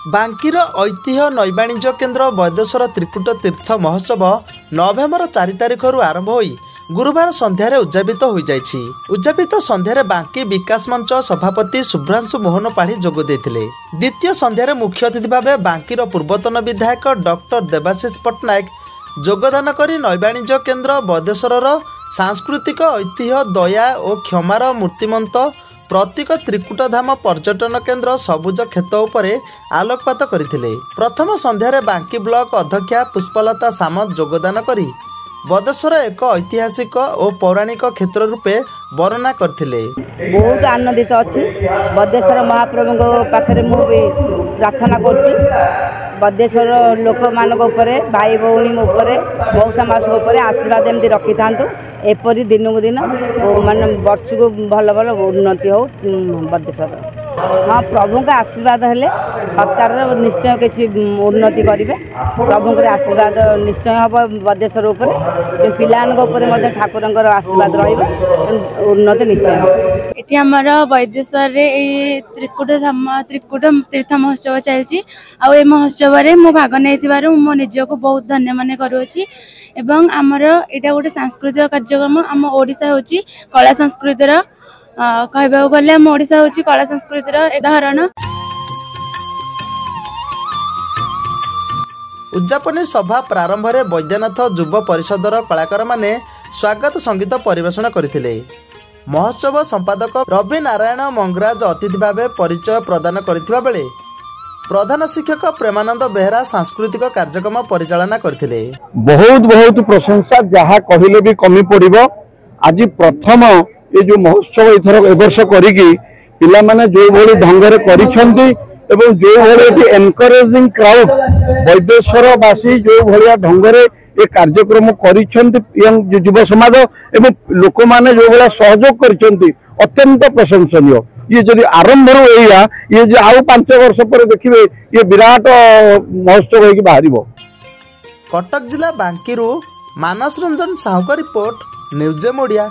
बांकीर ऐतिह्य नैवाणिज्य केन्द्र वैदेश्वर त्रिकुट तीर्थ महोत्सव नवेम्बर 4 तारिख आरंभ हो गुरुवार संध्यार उद्यापित हो जाइछि। उद्यापित संध्यार बांकी विकास मंच सभापति शुभ्रांशु मोहन पाढ़ी जोग देथिले। द्वितीय संध्यार मुख्य अतिथि भाव बांकीर पूर्वतन विधायक डॉक्टर देवाशीष पट्टनायक जोगदान करी नैवाणिज्य केन्द्र वैदेश्वर सांस्कृतिक ऐतिह्य दया और क्षमार मूर्तिमंत प्रतीक त्रिकुटधाम पर्यटन केन्द्र सबुज क्षेत्र उपरे आलोकपात करथिले। प्रथम संध्यारे बांकी ब्लॉक अध्यक्षा पुष्पलता सामंत जोगदान करी बदेश्वर एक ऐतिहासिक और पौराणिक क्षेत्र रूपे वर्णना करथिले। बहुत आनंदित अच्छी बदेश्वर महाप्रभु पाखे मुझे प्रार्थना करुच्ची बदेश्वर लोक मान भाई भौणी मौसा मास आशीर्वाद एमती रखी था एपरी दिन को दिन मान वर्ष को भल भल उन्नति हो बदेश्वर। हाँ प्रभु का आशीर्वाद हेले सरकार निश्चय किसी उन्नति करेंगे। प्रभु के आशीर्वाद निश्चय हम बदेश्वर उपर पिला ठाकुर आशीर्वाद उन्नति निश्चय हम। ये आमर वैदेश्वर त्रिकुट तीर्थ महोत्सव चलती आ महोत्सव में मो भाग नहीं मो निज को बहुत धन्य मन करुँची। एवं आमर यहाँ गोटे सांस्कृतिक कार्यक्रम आम ओडिशा होची कला संस्कृतिर कहबा गले आम ओडिशा होची कला संस्कृतिर उदाहरण। उद्यापनी सभा प्रारंभ में वैद्यनाथ युव परिषदर कलाकार माने स्वागत संगीत परिवेषण करथिले। महोत्सव संपादक रवि नारायण मंगराज अतिथि भाव परिचय प्रदान करथिबा बेले प्रधान शिक्षक प्रेमानंद बेहरा सांस्कृतिक कार्यक्रम परिचालना करथिले। बहुत बहुत प्रशंसा जहाँ कहले भी कमी पड़िबो। आज प्रथम ये जो महोत्सव इथर एवर्ष करिकी पिला माने जो भली ढंगरे करिसंती एवं जो भली एनकरेजिंग क्राउड वैदेश्वरवासी जो भलिया ढंगरे ये कार्यक्रम करिसंती युव समाज एवं लोक माने जो भलिया सहयोग करिसंती अत्यंत प्रशंसनीय। ये जदि आरंभ ये जो आउ 5 वर्ष पर देखिए ये विराट महोत्सव होगी बाहर। कटक जिला बांकीरू मानस रंजन साहू का रिपोर्ट न्यूज मोडिया।